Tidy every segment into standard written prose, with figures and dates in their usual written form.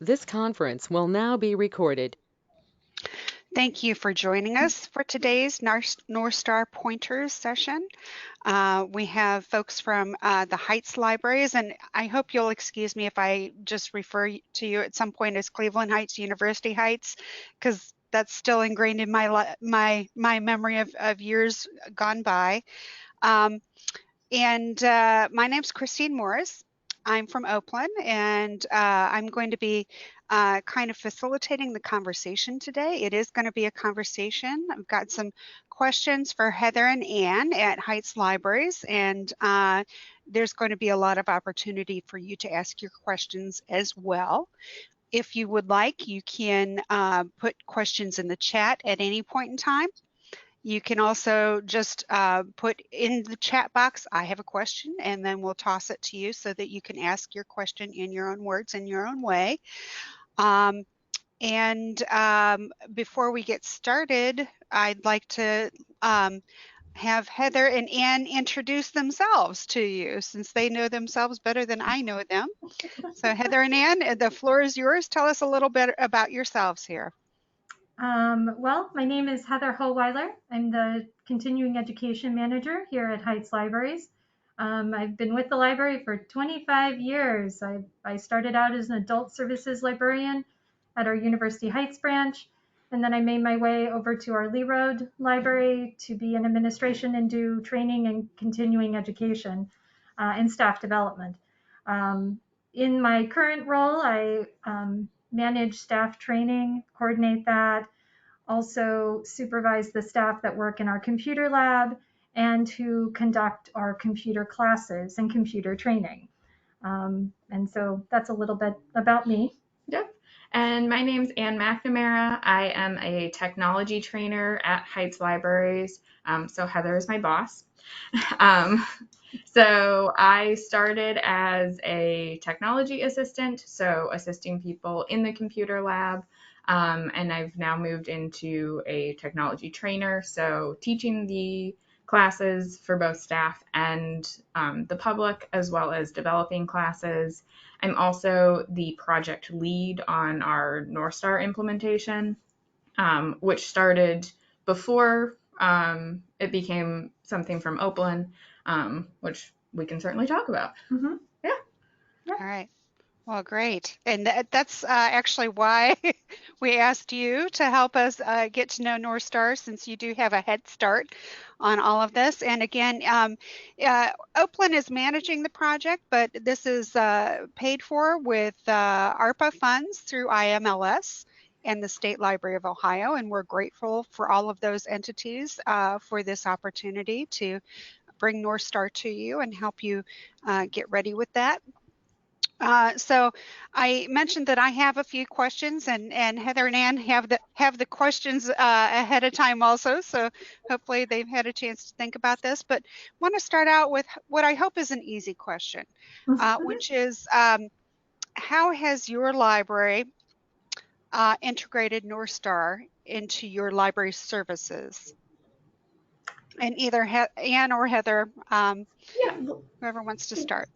This conference will now be recorded. Thank you for joining us for today's Northstar Pointers session. We have folks from the Heights Libraries, and I hope you'll excuse me if I just refer to you at some point as Cleveland Heights, University Heights, because that's still ingrained in my memory of years gone by. My name's Christine Morris. I'm from Oakland, and I'm going to be kind of facilitating the conversation today. It is going to be a conversation. I've got some questions for Heather and Ann at Heights Libraries, and there's going to be a lot of opportunity for you to ask your questions as well. If you would like, you can put questions in the chat at any point in time. You can also just put in the chat box, I have a question, and then we'll toss it to you so that you can ask your question in your own words, in your own way. Before we get started, I'd like to have Heather and Ann introduce themselves to you, since they know themselves better than I know them. So Heather and Ann, the floor is yours. Tell us a little bit about yourselves here. Well, my name is Heather Hohweiler. I'm the Continuing Education Manager here at Heights Libraries. I've been with the library for 25 years. I started out as an adult services librarian at our University Heights branch, and then I made my way over to our Lee Road Library to be in administration and do training and continuing education and staff development. In my current role, I manage staff training, coordinate that, also supervise the staff that work in our computer lab and who conduct our computer classes and computer training. And so that's a little bit about me. Yep. And my name's Ann McNamara. I am a technology trainer at Heights Libraries. So Heather is my boss. So I started as a technology assistant, so assisting people in the computer lab. And I've now moved into a technology trainer, so teaching the classes for both staff and the public, as well as developing classes. I'm also the project lead on our Northstar implementation, which started before it became something from Oakland, which we can certainly talk about. Mm-hmm. Yeah. All right. Well, great. And that's actually why we asked you to help us get to know Northstar, since you do have a head start on all of this. And again, Oakland is managing the project, but this is paid for with ARPA funds through IMLS and the State Library of Ohio. And we're grateful for all of those entities for this opportunity to bring Northstar to you and help you get ready with that. So I mentioned that I have a few questions, and Heather and Ann have the questions ahead of time also. So hopefully they've had a chance to think about this. But I want to start out with what I hope is an easy question, which is how has your library integrated Northstar into your library services? And either Ann or Heather, whoever wants to start.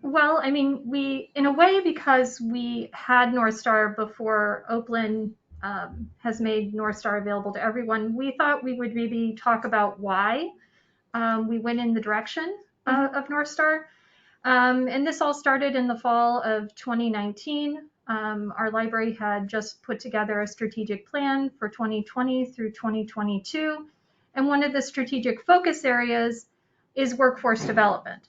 Well, I mean, in a way, because we had Northstar before Oakland has made Northstar available to everyone, we thought we would maybe talk about why we went in the direction of Northstar. And this all started in the fall of 2019. Our library had just put together a strategic plan for 2020 through 2022. And one of the strategic focus areas is workforce development.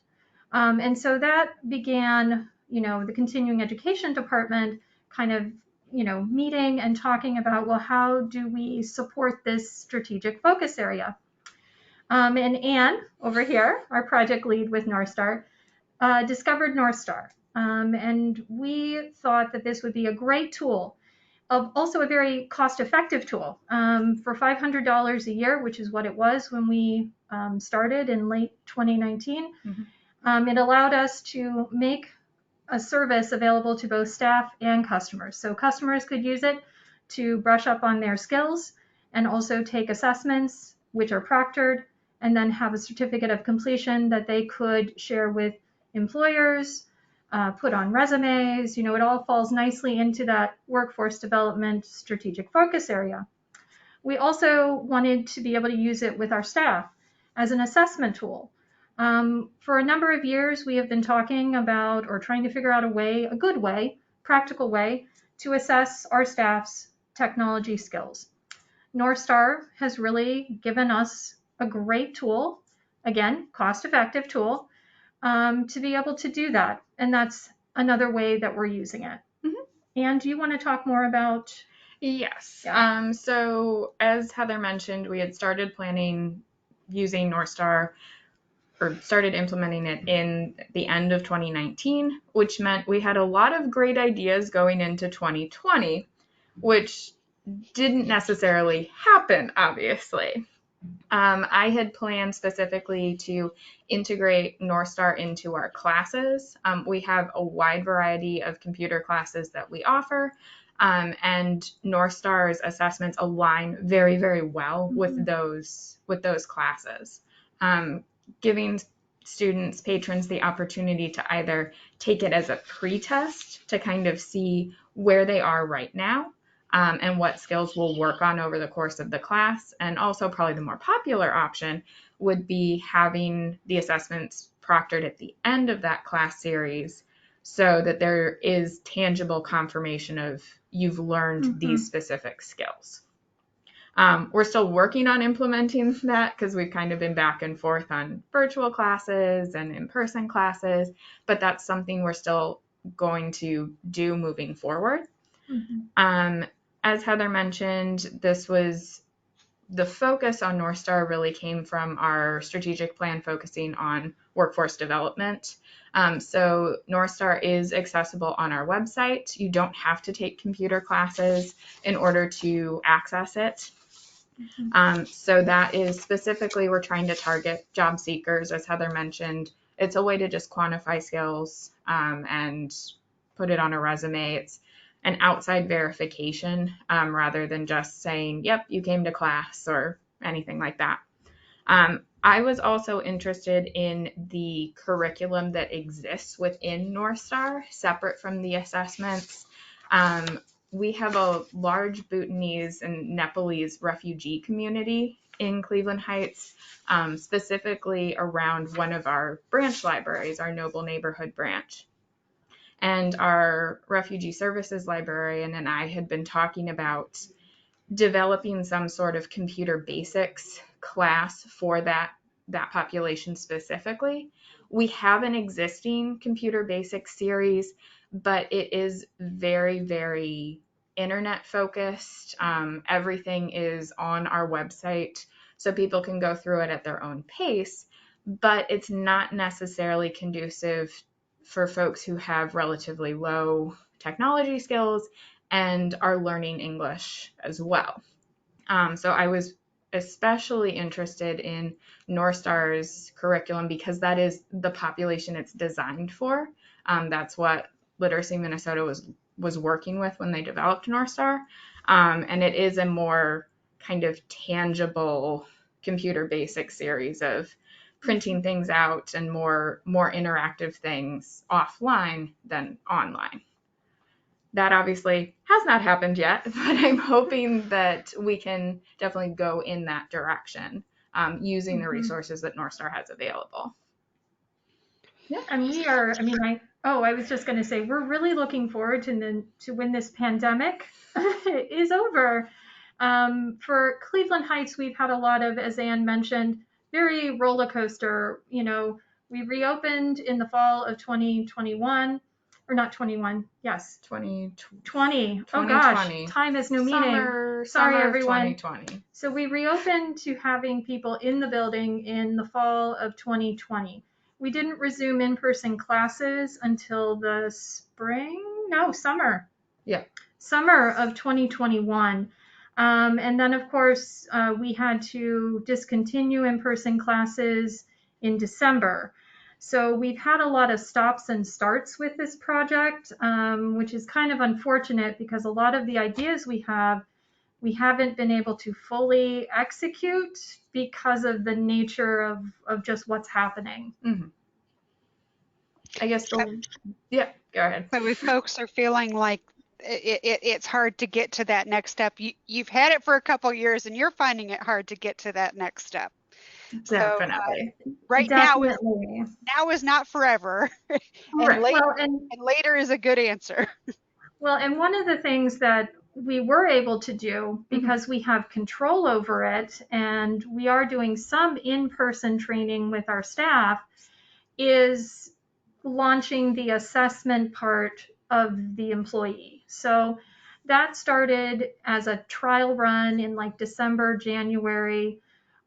And so that began, the continuing education department kind of, meeting and talking about, well, how do we support this strategic focus area? And Ann over here, our project lead with Northstar, discovered Northstar. And we thought that this would be a great tool, also a very cost-effective tool. For $500 a year, which is what it was when we started in late 2019, it allowed us to make a service available to both staff and customers. So customers could use it to brush up on their skills and also take assessments, which are proctored, and then have a certificate of completion that they could share with employers, put on resumes. It all falls nicely into that workforce development strategic focus area. We also wanted to be able to use it with our staff as an assessment tool. For a number of years, we have been talking about or trying to figure out a good way, practical way to assess our staff's technology skills. Northstar has really given us a great tool, again, cost-effective tool, to be able to do that. And that's another way that we're using it. Mm-hmm. Anne, do you want to talk more about? Yes. Yeah. So as Heather mentioned, we had started planning using Northstar, or started implementing it in the end of 2019, which meant we had a lot of great ideas going into 2020, which didn't necessarily happen, obviously. I had planned specifically to integrate Northstar into our classes. We have a wide variety of computer classes that we offer, and Northstar's assessments align very, very well with those classes, giving students, patrons, the opportunity to either take it as a pre-test to kind of see where they are right now, and what skills we'll work on over the course of the class. And also probably the more popular option would be having the assessments proctored at the end of that class series so that there is tangible confirmation of you've learned these specific skills. We're still working on implementing that because we've kind of been back and forth on virtual classes and in-person classes, but that's something we're still going to do moving forward. As Heather mentioned, this was the focus on Northstar really came from our strategic plan focusing on workforce development. So Northstar is accessible on our website. You don't have to take computer classes in order to access it. So that is specifically, we're trying to target job seekers, as Heather mentioned. It's a way to just quantify skills and put it on a resume. It's an outside verification rather than just saying, yep, you came to class or anything like that. I was also interested in the curriculum that exists within Northstar, separate from the assessments. We have a large Bhutanese and Nepalese refugee community in Cleveland Heights, specifically around one of our branch libraries, our Noble Neighborhood branch. And our refugee services librarian and I had been talking about developing some sort of computer basics class for that population specifically. We have an existing computer basics series, but it is very, very internet focused. Everything is on our website, so people can go through it at their own pace, but it's not necessarily conducive for folks who have relatively low technology skills and are learning English as well. So I was especially interested in Northstar's curriculum because that is the population it's designed for. That's what Literacy Minnesota was working with when they developed Northstar. And it is a more kind of tangible computer basic series of printing things out and more interactive things offline than online. That obviously has not happened yet, but I'm hoping that we can definitely go in that direction using the resources that Northstar has available. Yeah, and I was just going to say, we're really looking forward to when this pandemic is over. For Cleveland Heights, we've had a lot of, as Anne mentioned, very roller coaster. We reopened in the fall of 2021, or not 21, yes. 2020. Oh gosh, time has no meaning. Sorry, everyone. 2020. So we reopened to having people in the building in the fall of 2020. We didn't resume in-person classes until the summer. Yeah. Summer of 2021. And then, of course, we had to discontinue in-person classes in December. So we've had a lot of stops and starts with this project, which is kind of unfortunate because a lot of the ideas we haven't been able to fully execute because of the nature of just what's happening. I guess yeah, go ahead. So if folks are feeling like it's hard to get to that next step, you've had it for a couple years and you're finding it hard to get to that next step. So Definitely. right Definitely. now is not forever, and Right. late and later is a good answer. And one of the things that we were able to do, because we have control over it and we are doing some in-person training with our staff, is launching the assessment part of the employee. So that started as a trial run in like December, January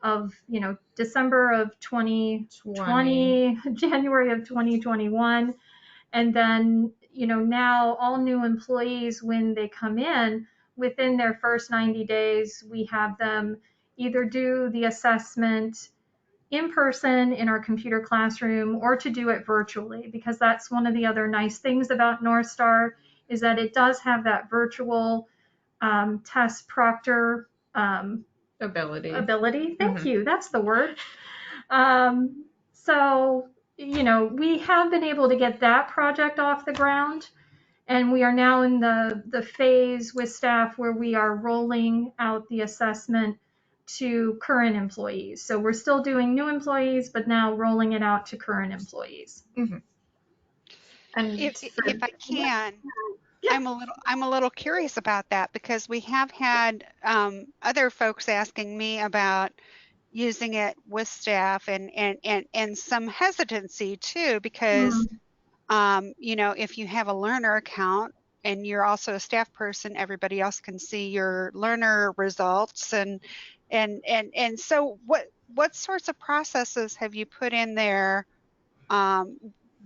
of, December of 2020, January of 2021. And then, now all new employees, when they come in, within their first 90 days, we have them either do the assessment in person in our computer classroom or to do it virtually, because that's one of the other nice things about Northstar is that it does have that virtual test proctor ability. Thank you. That's the word. So, we have been able to get that project off the ground. And we are now in the phase with staff where we are rolling out the assessment to current employees. So we're still doing new employees, but now rolling it out to current employees. And If I can, Yeah. I'm a little curious about that because we have had other folks asking me about using it with staff and some hesitancy too, because if you have a learner account and you're also a staff person, everybody else can see your learner results and so what sorts of processes have you put in there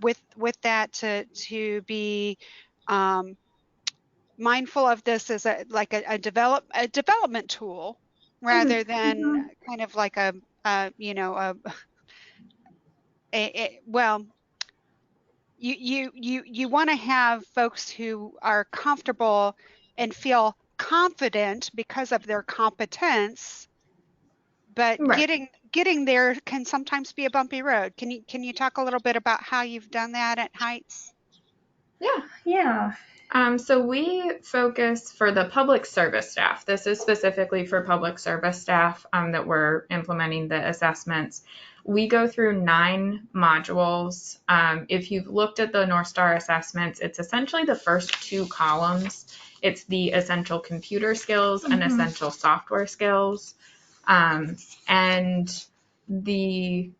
with that to be mindful of this as a development tool rather than kind of like well, you want to have folks who are comfortable and feel confident because of their competence, but right. getting there can sometimes be a bumpy road. Can you talk a little bit about how you've done that at Heights? Yeah. So we focus for the public service staff. This is specifically for public service staff that we're implementing the assessments. We go through 9 modules. If you've looked at the Northstar assessments, it's essentially the first 2 columns. It's the essential computer skills and essential software skills. And the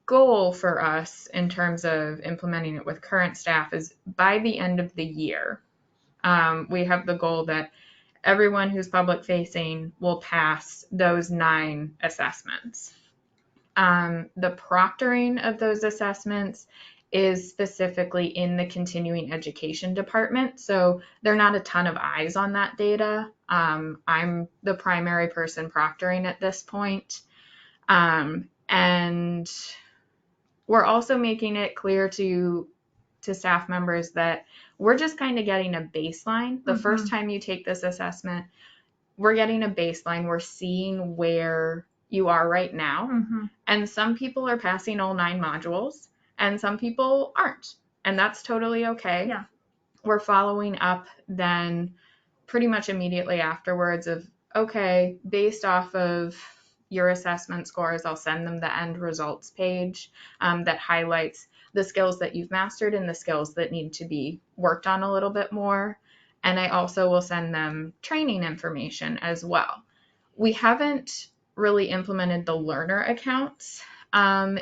goal for us in terms of implementing it with current staff is by the end of the year, we have the goal that everyone who's public facing will pass those 9 assessments. The proctoring of those assessments is specifically in the continuing education department. So there are not a ton of eyes on that data. I'm the primary person proctoring at this point. And we're also making it clear to staff members that we're just kind of getting a baseline. The first time you take this assessment, we're getting a baseline. We're seeing where you are right now. And some people are passing all 9 modules and some people aren't. And that's totally okay. Yeah. We're following up then pretty much immediately afterwards of, okay, based off of your assessment scores, I'll send them the end results page that highlights the skills that you've mastered and the skills that need to be worked on a little bit more. And I also will send them training information as well. We haven't really implemented the learner accounts or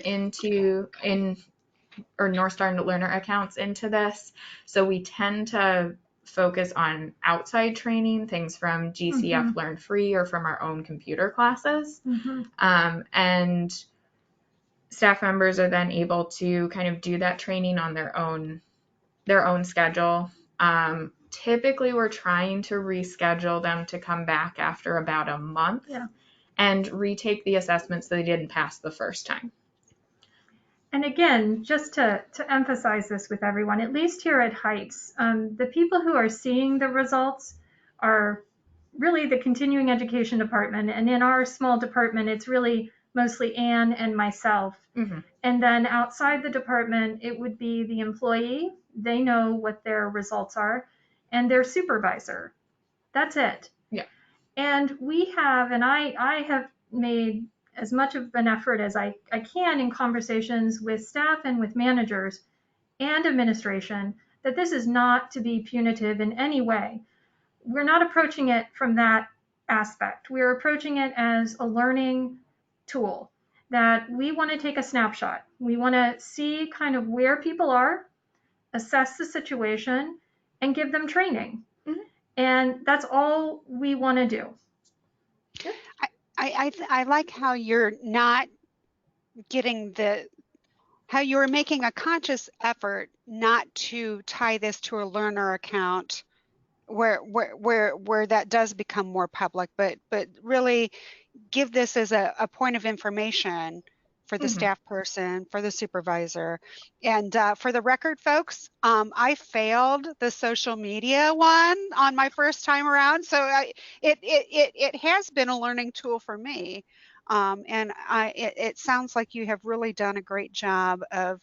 Northstar learner accounts into this. So we tend to focus on outside training, things from GCF Learn Free or from our own computer classes. And staff members are then able to kind of do that training on their own schedule. Typically, we're trying to reschedule them to come back after about a month and retake the assessments that they didn't pass the first time. And again, just to emphasize this with everyone, at least here at Heights, the people who are seeing the results are really the continuing education department. And in our small department, it's really mostly Anne and myself. Mm-hmm. And then outside the department, it would be the employee. They know what their results are, and their supervisor. That's it. Yeah. And I have made as much of an effort as I can in conversations with staff and with managers and administration that this is not to be punitive in any way. We're not approaching it from that aspect. We're approaching it as a learning tool that we want to take a snapshot. We want to see kind of where people are, assess the situation, and give them training. Mm-hmm. And that's all we want to do. I like how you're not getting how you're making a conscious effort not to tie this to a learner account where that does become more public, but really give this as a point of information for the Mm-hmm. staff person, for the supervisor. And for the record, folks, I failed the social media one on my first time around. So it has been a learning tool for me. And it sounds like you have really done a great job of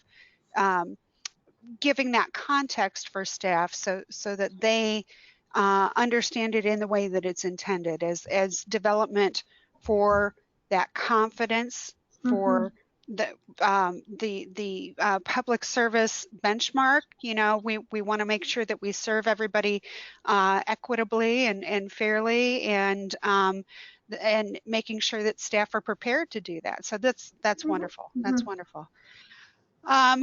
giving that context for staff so that they understand it in the way that it's intended as development for that confidence, for the public service benchmark. You know, we want to make sure that we serve everybody equitably and fairly, and making sure that staff are prepared to do that. So that's wonderful. That's wonderful. All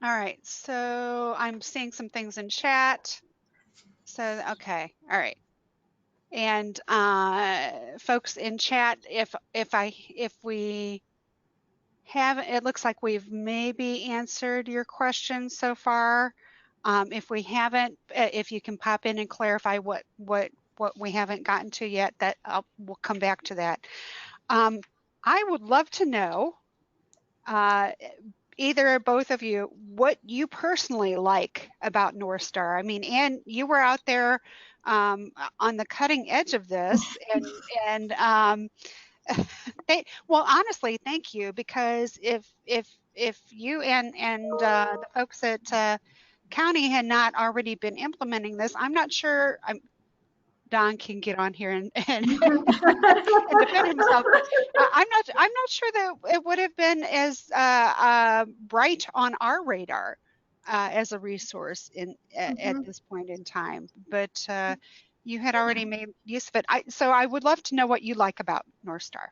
right, so I'm seeing some things in chat. So, okay, all right. And folks in chat, if we have, it looks like we've maybe answered your question so far. If we haven't, if you can pop in and clarify what we haven't gotten to yet, that we'll come back to that. I would love to know, either or both of you, what you personally like about Northstar. I mean, Anne, you were out there on the cutting edge of this, and well, honestly, thank you, because if you and the folks at county had not already been implementing this, I'm not sure. Don can get on here and defend himself, but I'm not sure that it would have been as bright on our radar as a resource at this point in time. But you had already made use of it. So I would love to know what you like about Northstar.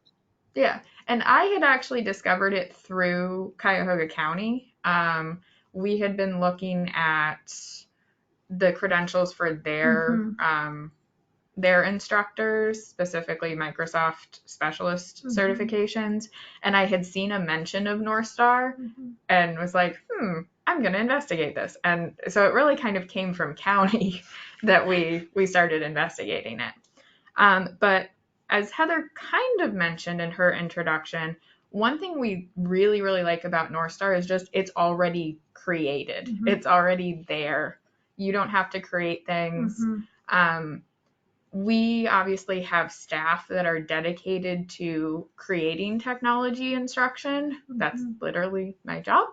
Yeah, and I had actually discovered it through Cuyahoga County. We had been looking at the credentials for their instructors, specifically Microsoft specialist certifications, and I had seen a mention of Northstar and was like, I'm going to investigate this. And so it really kind of came from county that we started investigating it. But as Heather kind of mentioned in her introduction, one thing we really, really like about Northstar is just it's already created. It's already there. You don't have to create things. We obviously have staff that are dedicated to creating technology instruction. That's literally my job.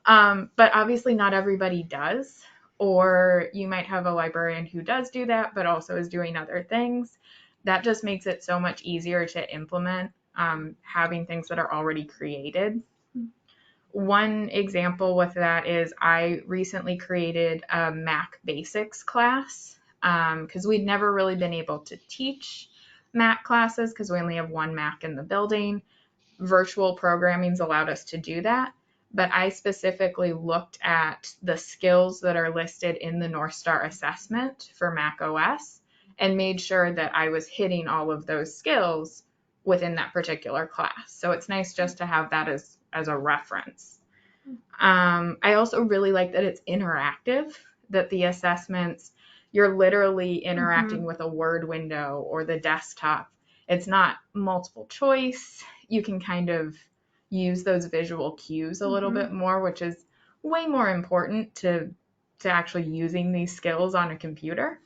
But obviously not everybody does. Or you might have a librarian who does do that, but also is doing other things. That just makes it so much easier to implement, having things that are already created. One example with that is I recently created a Mac Basics class, because we'd never really been able to teach Mac classes because we only have one Mac in the building. Virtual programming's allowed us to do that. But I specifically looked at the skills that are listed in the Northstar assessment for Mac OS and made sure that I was hitting all of those skills within that particular class. So it's nice just to have that as a reference. I also really like that it's interactive, that the assessments, you're literally interacting with a Word window or the desktop. It's not multiple choice. You can kind of use those visual cues a little bit more, which is way more important to actually using these skills on a computer.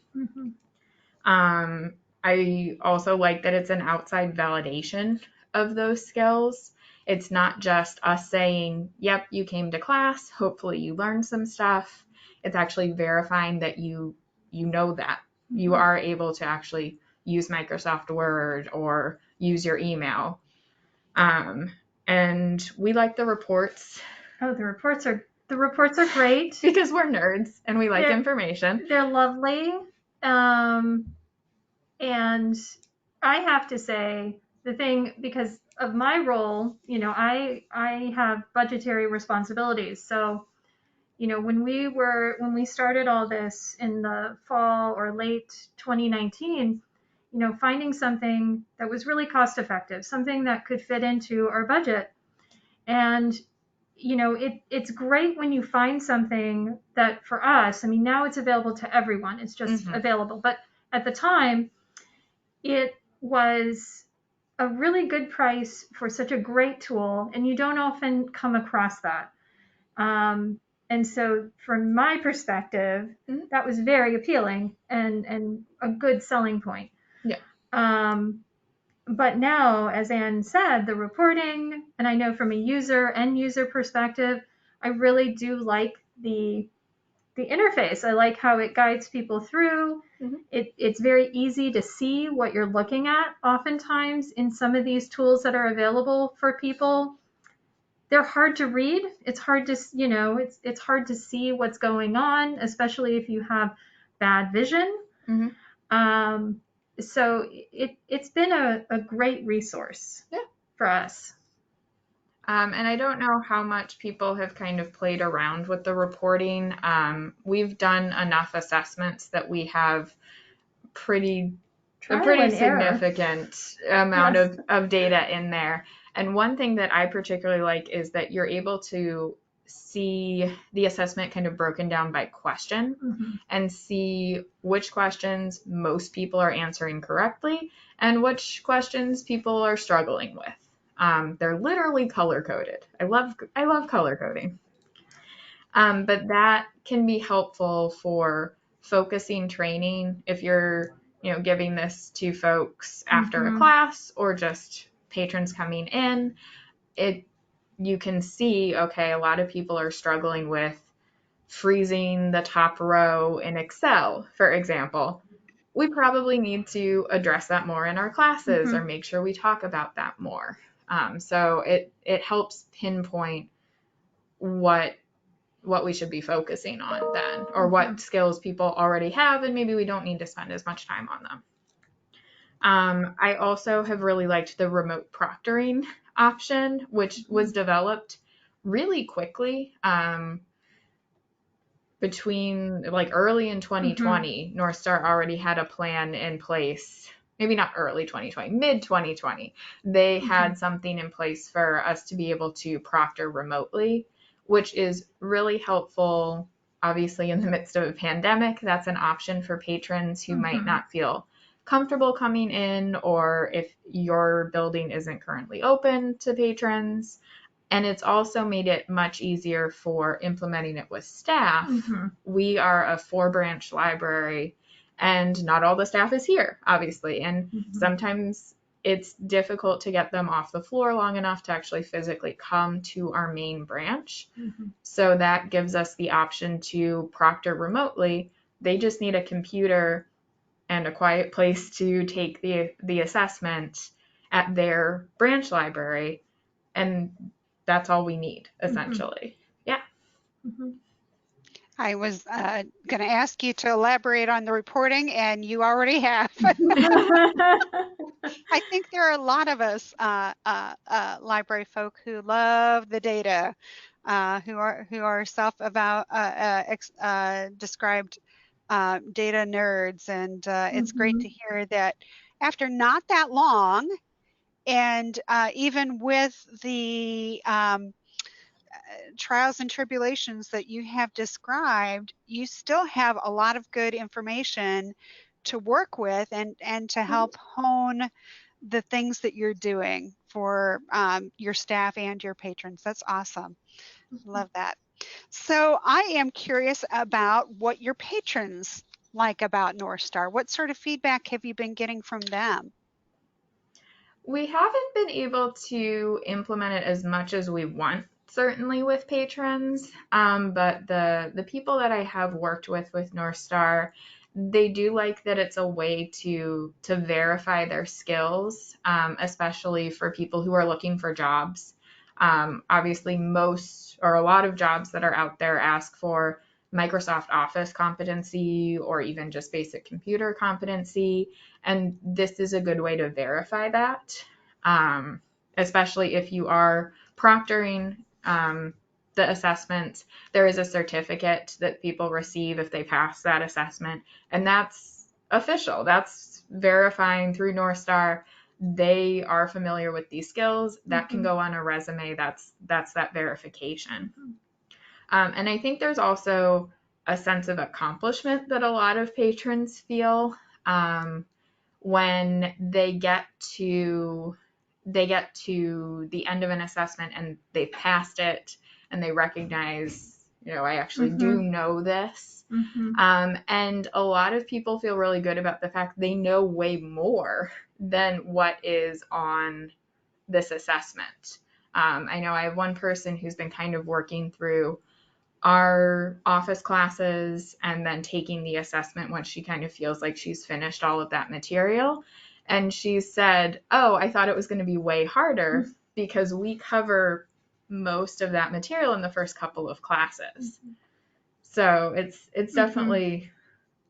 I also like that it's an outside validation of those skills. It's not just us saying, yep, you came to class, hopefully you learned some stuff. It's actually verifying that you know that. You are able to actually use Microsoft Word or use your email. And we like the reports. Oh, the reports are great. Because we're nerds and we like information. They're lovely. And I have to say, the thing, because of my role, I have budgetary responsibilities. So, when we started all this in the fall or late 2019, finding something that was really cost effective, something that could fit into our budget. And it's great when you find something that, for us, I mean, now it's available to everyone. It's just available. But at the time, it was a really good price for such a great tool, and you don't often come across that. And so from my perspective, that was very appealing and a good selling point. Yeah. But now, as Anne said, the reporting, and I know from a end user perspective, I really do like the interface. I like how it guides people through. It's very easy to see what you're looking at. Oftentimes in some of these tools that are available for people, they're hard to read. It's hard to, it's hard to see what's going on, especially if you have bad vision. So it's been a great resource for us. And I don't know how much people have kind of played around with the reporting. We've done enough assessments that we have a pretty significant amount of data in there. And one thing that I particularly like is that you're able to see the assessment kind of broken down by question and see which questions most people are answering correctly and which questions people are struggling with. They're literally color coded. I love color coding. But that can be helpful for focusing training if you're, giving this to folks after a class or just patrons coming in. You can see, okay, a lot of people are struggling with freezing the top row in Excel, for example. We probably need to address that more in our classes or make sure we talk about that more. So it helps pinpoint what we should be focusing on then, or what skills people already have, and maybe we don't need to spend as much time on them. I also have really liked the remote proctoring option, which was developed really quickly. Between early in 2020, Northstar already had a plan in place. Maybe not early 2020, mid 2020. They had something in place for us to be able to proctor remotely, which is really helpful. Obviously, in the midst of a pandemic, that's an option for patrons who might not feel comfortable coming in, or if your building isn't currently open to patrons. And it's also made it much easier for implementing it with staff. We are a 4-branch library, and not all the staff is here, obviously. And sometimes it's difficult to get them off the floor long enough to actually physically come to our main branch. So that gives us the option to proctor remotely. They just need a computer and a quiet place to take the assessment at their branch library. And that's all we need, essentially. Yeah. I was going to ask you to elaborate on the reporting, and you already have. I think there are a lot of us library folk who love the data, who are described data nerds, and it's great to hear that after not that long, and even with the trials and tribulations that you have described, you still have a lot of good information to work with and to help hone the things that you're doing for your staff and your patrons. That's awesome. Love that. So I am curious about what your patrons like about Northstar? What sort of feedback have you been getting from them? We haven't been able to implement it as much as we want, certainly with patrons. But the people that I have worked with Northstar, they do like that it's a way to verify their skills, especially for people who are looking for jobs. Obviously, most or a lot of jobs that are out there ask for Microsoft Office competency or even just basic computer competency. And this is a good way to verify that, especially if you are proctoring the assessment. There is a certificate that people receive if they pass that assessment, and that's official. That's verifying through Northstar they are familiar with these skills. That can go on a resume. That's that verification. And I think there's also a sense of accomplishment that a lot of patrons feel when they get to the end of an assessment and they passed it and they recognize, I actually do know this. And a lot of people feel really good about the fact they know way more than what is on this assessment. I know I have one person who's been kind of working through our office classes and then taking the assessment once she kind of feels like she's finished all of that material. And she said, "Oh, I thought it was going to be way harder because we cover most of that material in the first couple of classes." So it's definitely,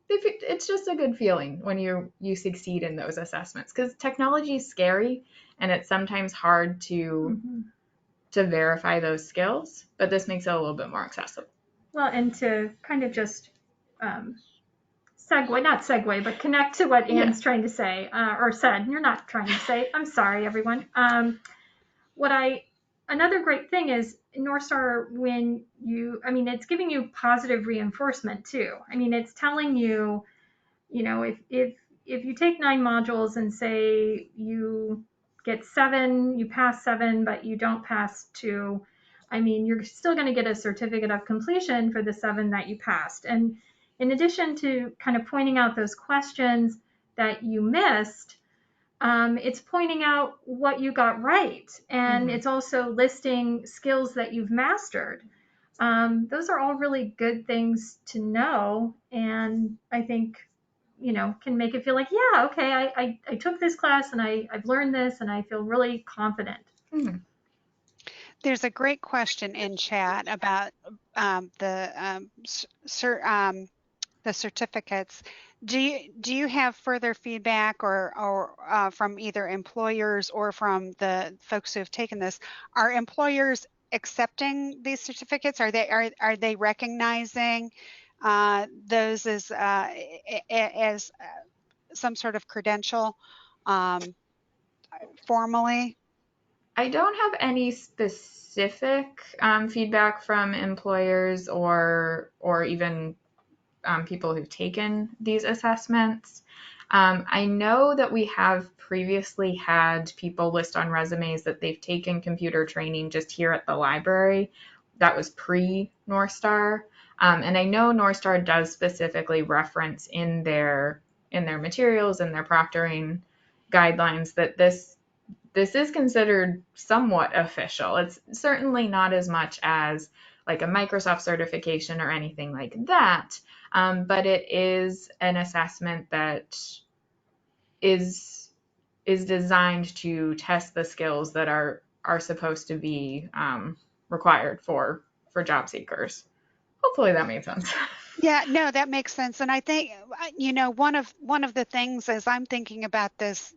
it's just a good feeling when you succeed in those assessments, because technology is scary and it's sometimes hard to verify those skills, but this makes it a little bit more accessible. Well, and to kind of just not segue, but connect to what Anne's trying to say, or said. You're not trying to say. I'm sorry, everyone. Another great thing is Northstar, it's giving you positive reinforcement too. I mean, it's telling you, if you take 9 modules and say you get 7, you pass 7, but you don't pass 2, you're still going to get a certificate of completion for the 7 that you passed. And in addition to kind of pointing out those questions that you missed, it's pointing out what you got right. And it's also listing skills that you've mastered. Those are all really good things to know. And I think, can make it feel like, yeah, okay, I took this class and I've learned this and I feel really confident. There's a great question in chat about the certificates. Do you have further feedback or from either employers or from the folks who have taken this? Are employers accepting these certificates? Are they recognizing those as some sort of credential formally? I don't have any specific feedback from employers or even people who've taken these assessments. I know that we have previously had people list on resumes that they've taken computer training just here at the library. That was pre-Northstar. And I know Northstar does specifically reference in their materials and their proctoring guidelines that this is considered somewhat official. It's certainly not as much as like a Microsoft certification or anything like that, but it is an assessment that is designed to test the skills that are supposed to be required for job seekers. Hopefully that made sense. Yeah, no, that makes sense. And I think, one of the things as I'm thinking about this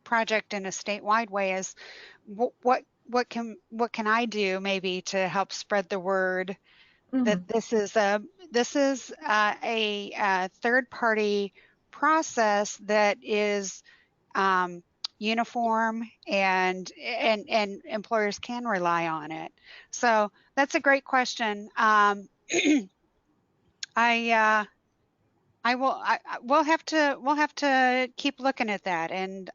project in a statewide way is what can I do maybe to help spread the word that this is a third party process that is uniform and employers can rely on it. So that's a great question. We'll have to keep looking at that, and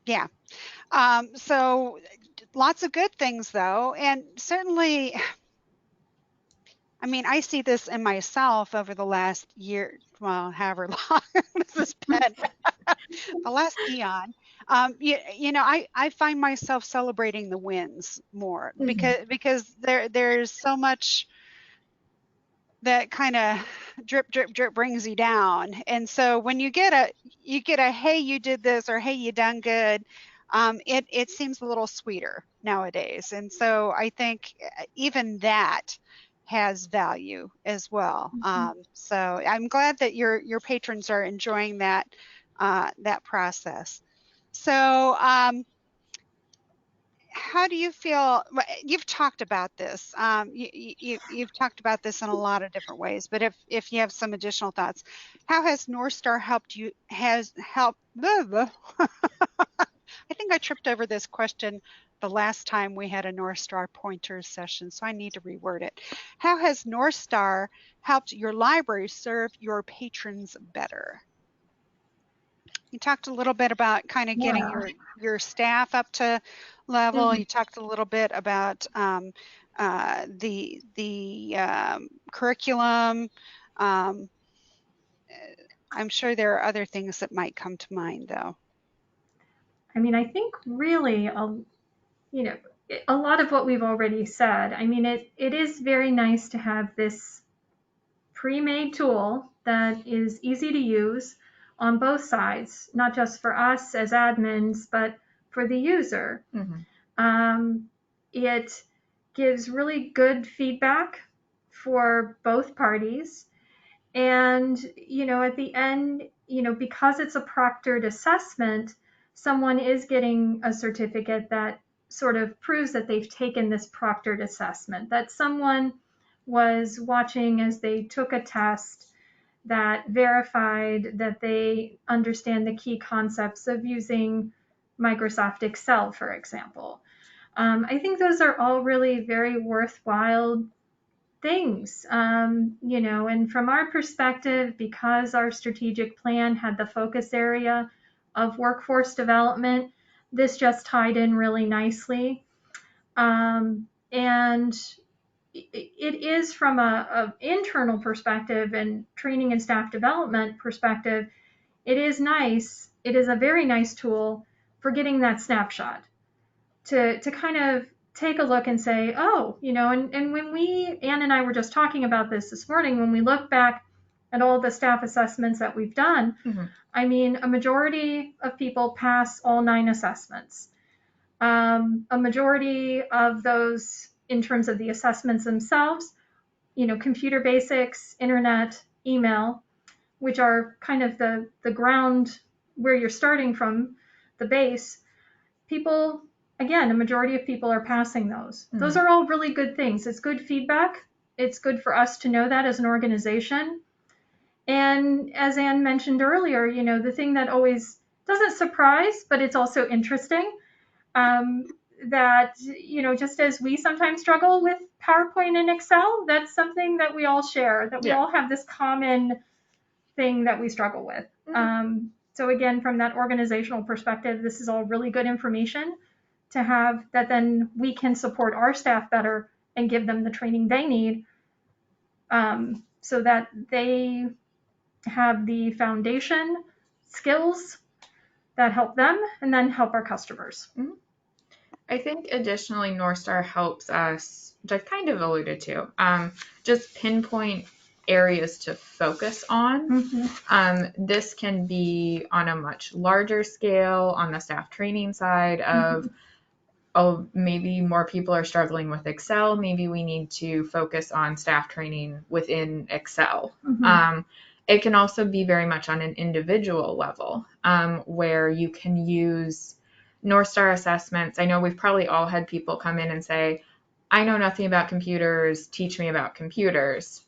yeah. So lots of good things though, and certainly I mean, I see this in myself over the last year, well, however long this has been, the last eon. I find myself celebrating the wins more Mhm. because there's so much that kind of drip drip drip brings you down. And so when you get a hey, you did this, or hey, you done good, it seems a little sweeter nowadays. And so I think even that has value as well. Mhm. So I'm glad that your patrons are enjoying that process. So how do you feel? You've talked about this. You've talked about this in a lot of different ways, but if you have some additional thoughts, how has Northstar helped you? Has helped? Blah, blah. I think I tripped over this question the last time we had a Northstar pointers session, so I need to reword it. How has Northstar helped your library serve your patrons better? You talked a little bit about kind of getting Yeah. your staff up to level. Mhm. You talked a little bit about the curriculum. Um, I'm sure there are other things that might come to mind, though. I mean, I think really, you know, a lot of what we've already said. I mean, it is very nice to have this pre-made tool that is easy to use on both sides, not just for us as admins, but for the user. Mm-hmm. It gives really good feedback for both parties. And, at the end, because it's a proctored assessment, someone is getting a certificate that sort of proves that they've taken this proctored assessment, that someone was watching as they took a test that verified that they understand the key concepts of using Microsoft Excel, for example. I think those are all really very worthwhile things, and from our perspective, because our strategic plan had the focus area of workforce development, this just tied in really nicely. And it is from a internal perspective and training and staff development perspective, it is nice. It is a very nice tool for getting that snapshot to kind of take a look and say, oh, and when Ann and I were just talking about this morning, when we look back at all the staff assessments that we've done, Mm-hmm. I mean, a majority of people pass all 9 assessments. A majority of those, in terms of the assessments themselves, computer basics, internet, email, which are kind of the ground where you're starting from, the base, people, again, a majority of people are passing those. Mm-hmm. Those are all really good things. It's good feedback. It's good for us to know that as an organization. And as Anne mentioned earlier, the thing that always doesn't surprise, but it's also interesting, that, just as we sometimes struggle with PowerPoint and Excel, that's something that we all share, that we all have this common thing that we struggle with. So again, from that organizational perspective, this is all really good information to have, that then we can support our staff better and give them the training they need, so that they have the foundation skills that help them and then help our customers. Mm-hmm. I think additionally, Northstar helps us, which I've kind of alluded to, just pinpoint areas to focus on. Mm-hmm. This can be on a much larger scale on the staff training side of, Mm-hmm. oh, maybe more people are struggling with Excel. Maybe we need to focus on staff training within Excel. Mm-hmm. It can also be very much on an individual level, where you can use Northstar assessments. I know we've probably all had people come in and say, I know nothing about computers, teach me about computers.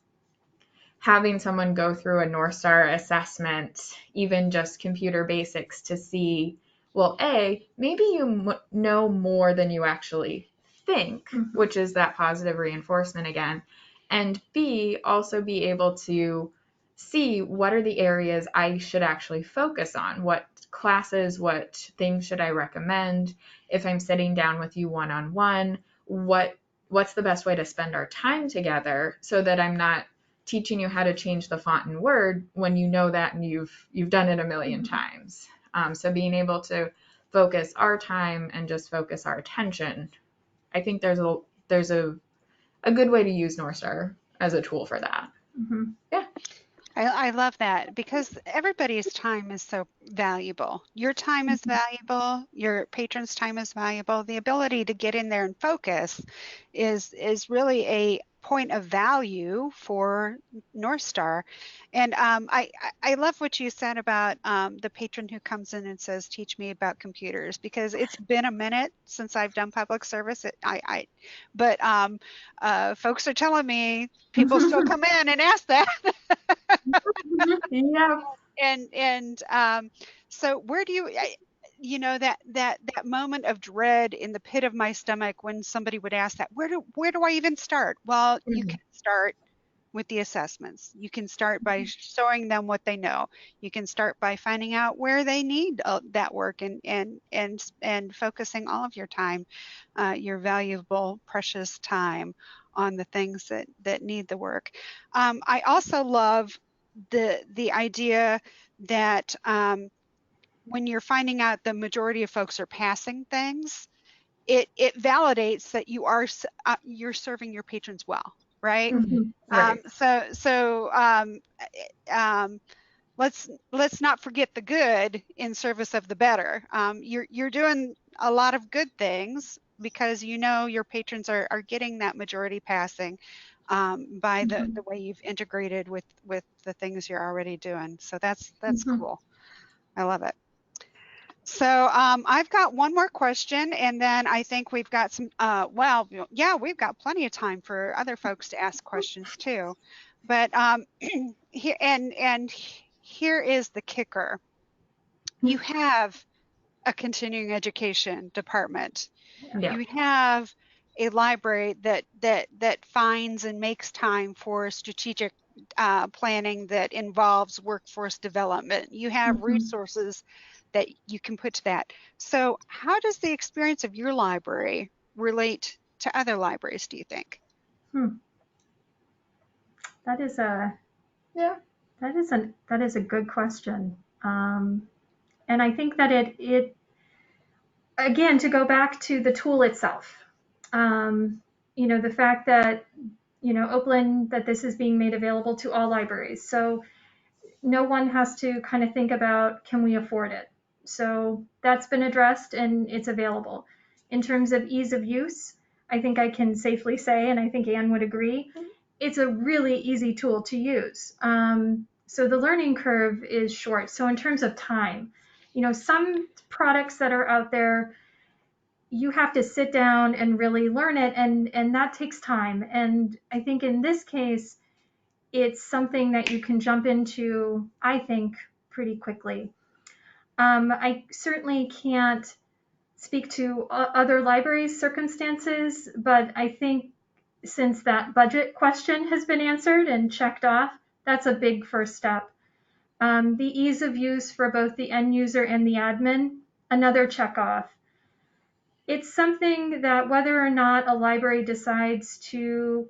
Having someone go through a Northstar assessment, even just computer basics, to see, well, A, maybe you know more than you actually think, Mm-hmm. which is that positive reinforcement again. And B, also be able to see what are the areas I should actually focus on. What classes, what things should I recommend? If I'm sitting down with you one-on-one, what what's the best way to spend our time together so that I'm not teaching you how to change the font in Word when you know that and you've done it a million times. So being able to focus our time and just focus our attention, I think there's a good way to use Northstar as a tool for that. Mm-hmm. Yeah. I love that because everybody's time is so valuable. Your time is valuable. Your patron's time is valuable. The ability to get in there and focus is really a point of value for Northstar. And I love what you said about the patron who comes in and says, "Teach me about computers," because it's been a minute since I've done public service. But folks are telling me people still come in and ask that. Yeah. And so where do you know that moment of dread in the pit of my stomach when somebody would ask that, where do I even start? Well, you can start with the assessments. You can start by showing them what they know. You can start by finding out where they need that work and focusing all of your time, your valuable, precious time on the things that need the work. I also love the idea that when you're finding out the majority of folks are passing things, it validates that you're serving your patrons well, right? Right. Let's not forget the good in service of the better. You're doing a lot of good things because you know your patrons are getting that majority passing by the way you've integrated with the things you're already doing. So that's cool. I love it. So I've got one more question, and then I think we've got some, we've got plenty of time for other folks to ask questions too. But here is the kicker. You have a continuing education department. Yeah. You have a library that finds and makes time for strategic planning that involves workforce development. You have resources that you can put to that. So how does the experience of your library relate to other libraries, do you think? That is a good question. And I think that it again, to go back to the tool itself, the fact that Oakland, that this is being made available to all libraries, so no one has to kind of think about, can we afford it? So that's been addressed and it's available. In terms of ease of use, I think I can safely say, and I think Anne would agree, it's a really easy tool to use. So the learning curve is short. So in terms of time, some products that are out there, you have to sit down and really learn it, and that takes time. And I think in this case, it's something that you can jump into, I think, pretty quickly. I certainly can't speak to other libraries' circumstances, but I think since that budget question has been answered and checked off, that's a big first step. The ease of use for both the end user and the admin, another check off. It's something that whether or not a library decides to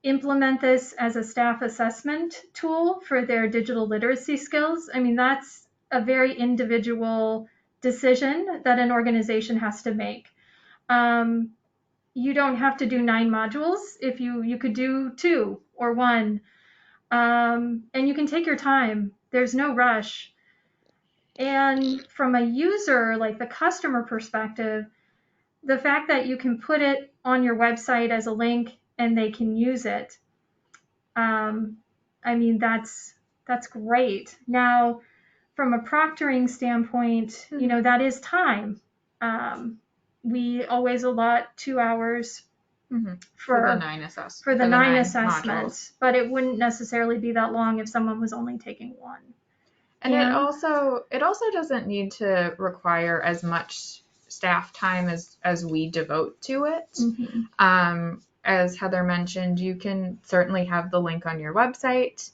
implement this as a staff assessment tool for their digital literacy skills, I mean, that's a very individual decision that an organization has to make. You don't have to do 9 modules. If you could do 2 or 1, and you can take your time. There's no rush. And from a user, like the customer perspective, the fact that you can put it on your website as a link and they can use it, I mean, that's great. Now, from a proctoring standpoint, that is time. We always allot 2 hours for the 9 assessments. For the 9 assessments, but it wouldn't necessarily be that long if someone was only taking 1. And it also doesn't need to require as much staff time as we devote to it. As Heather mentioned, you can certainly have the link on your website.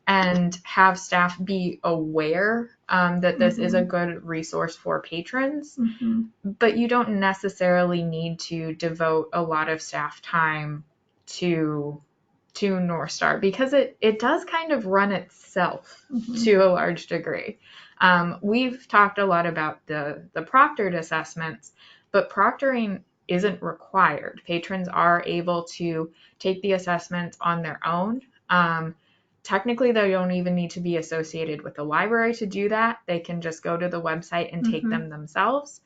and have staff be aware that this is a good resource for patrons, but you don't necessarily need to devote a lot of staff time to Northstar, because it does kind of run itself to a large degree. We've talked a lot about the proctored assessments, but proctoring isn't required. Patrons are able to take the assessments on their own. Technically, they don't even need to be associated with the library to do that. They can just go to the website and take them themselves.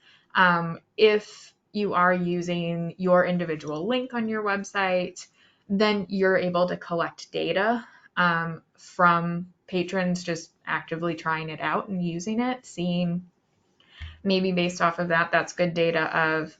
If you are using your individual link on your website, then you're able to collect data from patrons just actively trying it out and using it, seeing maybe based off of that, that's good data of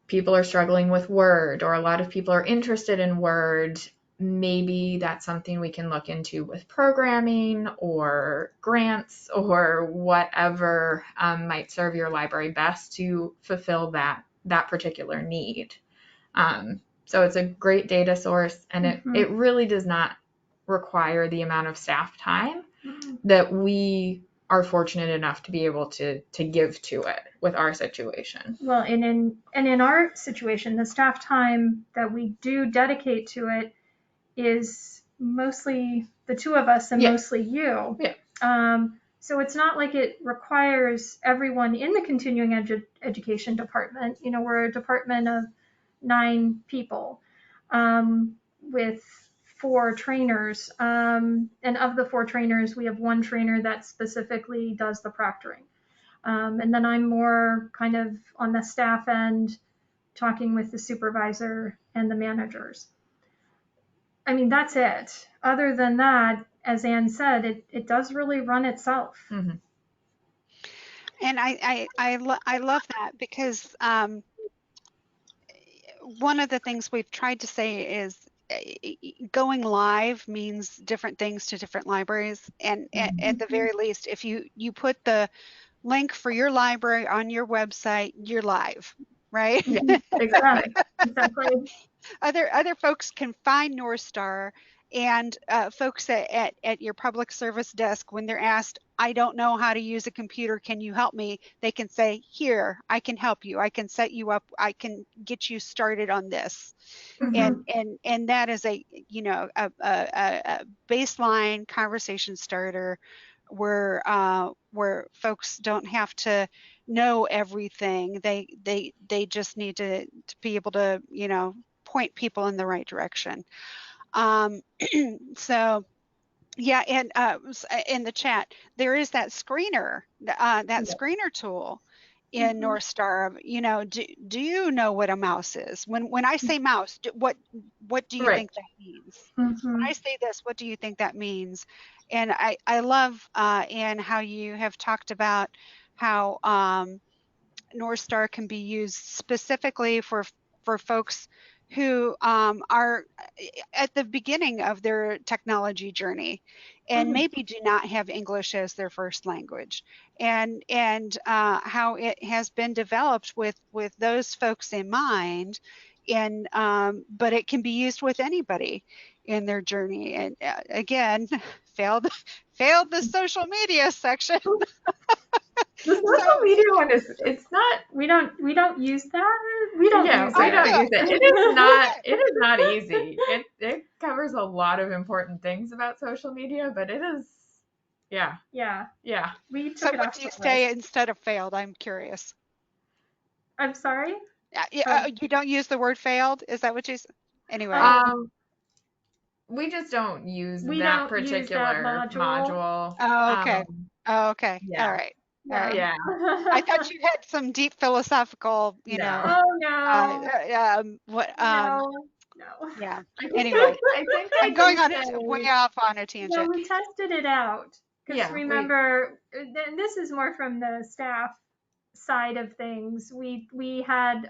people are struggling with Word, or a lot of people are interested in Word. Maybe that's something we can look into with programming or grants or whatever might serve your library best to fulfill that particular need. So it's a great data source, and it really does not require the amount of staff time that we are fortunate enough to be able to give to it with our situation. Well, and in our situation, the staff time that we do dedicate to it is mostly the two of us and mostly you. Yeah. So it's not like it requires everyone in the continuing education department. You know, we're a department of 9 people with 4 trainers. And of the 4 trainers, we have 1 trainer that specifically does the proctoring. And then I'm more kind of on the staff end, talking with the supervisor and the managers. I mean, that's it. Other than that, as Anne said, it does really run itself. And I love that, because one of the things we've tried to say is going live means different things to different libraries. And at the very least, if you put the link for your library on your website, you're live, right? Yeah, exactly. Exactly. Other folks can find Northstar, and folks at your public service desk, when they're asked, I don't know how to use a computer, can you help me? They can say, here, I can help you. I can set you up. I can get you started on this. And that is a baseline conversation starter where folks don't have to know everything. They just need to be able to, point people in the right direction. So yeah, and in the chat, there is that screener, screener tool in Northstar. Do you know what a mouse is? When I say mouse, what do you think that means? When I say this, what do you think that means? And I love Anne, how you have talked about how Northstar can be used specifically for folks who are at the beginning of their technology journey and maybe do not have English as their first language, and how it has been developed with those folks in mind. And but it can be used with anybody in their journey. And again, failed the social media section. The social media one it's not, we don't use that. We don't use we it. don't use it. It is not easy. It covers a lot of important things about social media, but it is yeah. We took So it what off do you the say list. instead of failed? I'm curious. I'm sorry? You don't use the word failed? Is that what you said? Anyway. We just don't use We that don't use particular that module. Oh, okay. Okay. Yeah. All right. Yeah. All right. Yeah. I thought you had some deep philosophical, No. Oh no. No. yeah. I think Anyway, I think I'm going do on say- way off on a No, tangent. we tested it out. Because remember, and this is more from the staff side of things. We had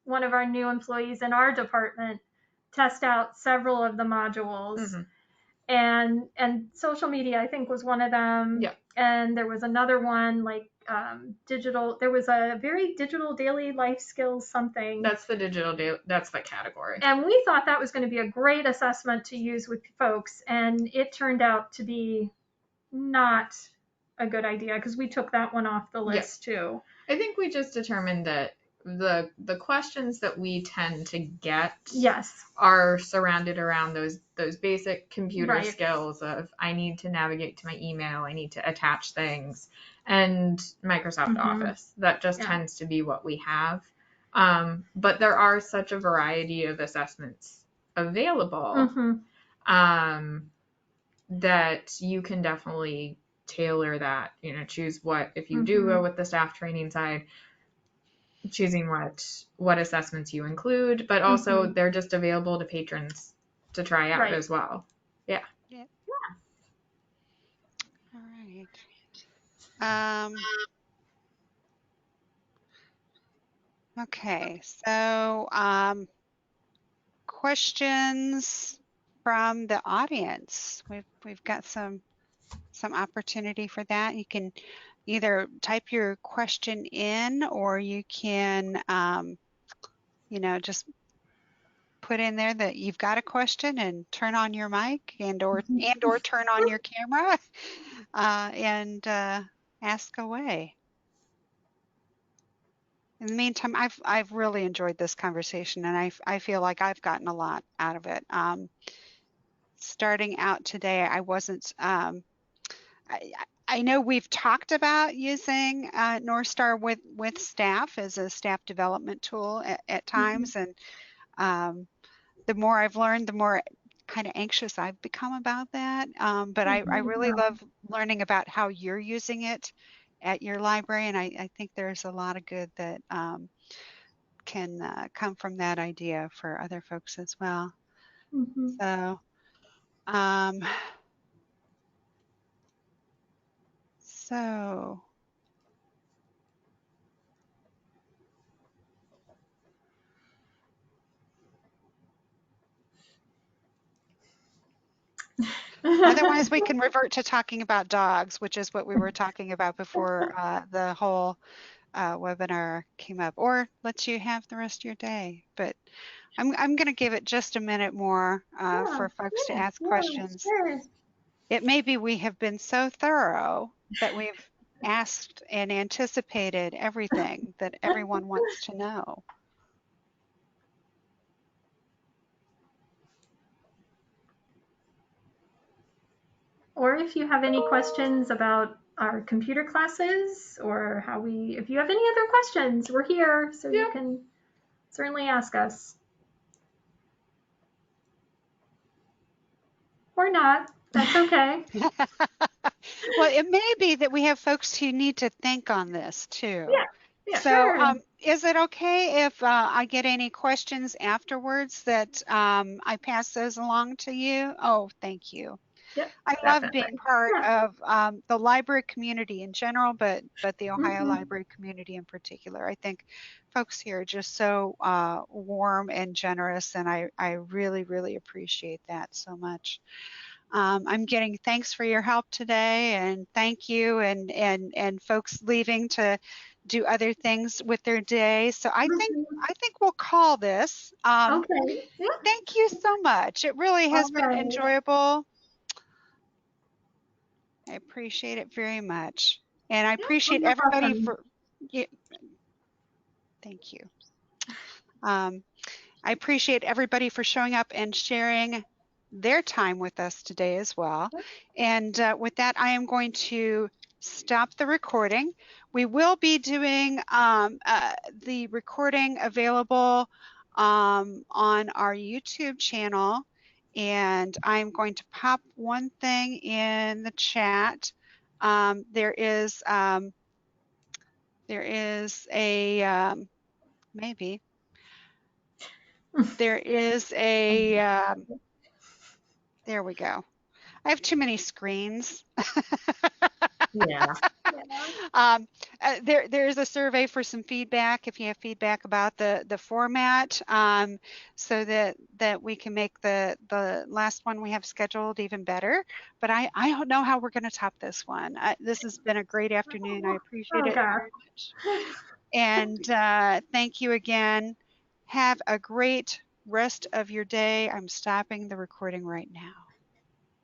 one of our new employees in our department test out several of the modules. And social media, I think, was one of them. Yeah. And there was another one like digital. There was a very digital daily life skills something. That's the digital daily, that's the category. And we thought that was going to be a great assessment to use with folks, and it turned out to be not a good idea because we took that one off the list too. I think we just determined that the questions that we tend to get are surrounded around those basic computer skills of I need to navigate to my email, I need to attach things, and Microsoft Office. That just tends to be what we have. But there are such a variety of assessments available that you can definitely tailor that, choose what, if you do go with the staff training side, choosing what assessments you include, but also they're just available to patrons to try out as well. Yeah. All right. Okay, so questions from the audience. We've got some opportunity for that. You can either type your question in, or you can just put in there that you've got a question and turn on your mic and or turn on your camera and ask away. In the meantime, I've really enjoyed this conversation, and I feel like I've gotten a lot out of it. Starting out today, I wasn't. I know we've talked about using Northstar with staff as a staff development tool at times, and the more I've learned, the more kind of anxious I've become about that. But I really love learning about how you're using it at your library, and I think there's a lot of good that can come from that idea for other folks as well. So otherwise, we can revert to talking about dogs, which is what we were talking about before the whole webinar came up, or let you have the rest of your day. But I'm going to give it just a minute more for folks to ask questions. Sure. It may be we have been so thorough that we've asked and anticipated everything that everyone wants to know. Or if you have any questions about our computer classes, or if you have any other questions, we're here, so you can certainly ask us. Or not, that's okay. Well, it may be that we have folks who need to think on this too. Yeah, so sure. Is it okay if I get any questions afterwards that I pass those along to you? Oh, thank you. Yep, I love being part of the library community in general, but the Ohio Library community in particular. I think folks here are just so warm and generous, and I really, really appreciate that so much. I'm getting thanks for your help today, and thank you, and folks leaving to do other things with their day. So I think we'll call this. Okay. Yeah. Thank you so much. It really has been enjoyable. I appreciate it very much, and I appreciate everybody for. Thank you. I appreciate everybody for showing up and sharing their time with us today as well. And with that, I am going to stop the recording. We will be doing the recording available on our YouTube channel. And I'm going to pop one thing in the chat. There is a, maybe. There is a, there we go. I have too many screens. Yeah. There's a survey for some feedback if you have feedback about the format, so that we can make the last one we have scheduled even better. But I don't know how we're going to top this one. This has been a great afternoon. I appreciate Oh it gosh. very much. And thank you again. Have a great rest of your day. I'm stopping the recording right now.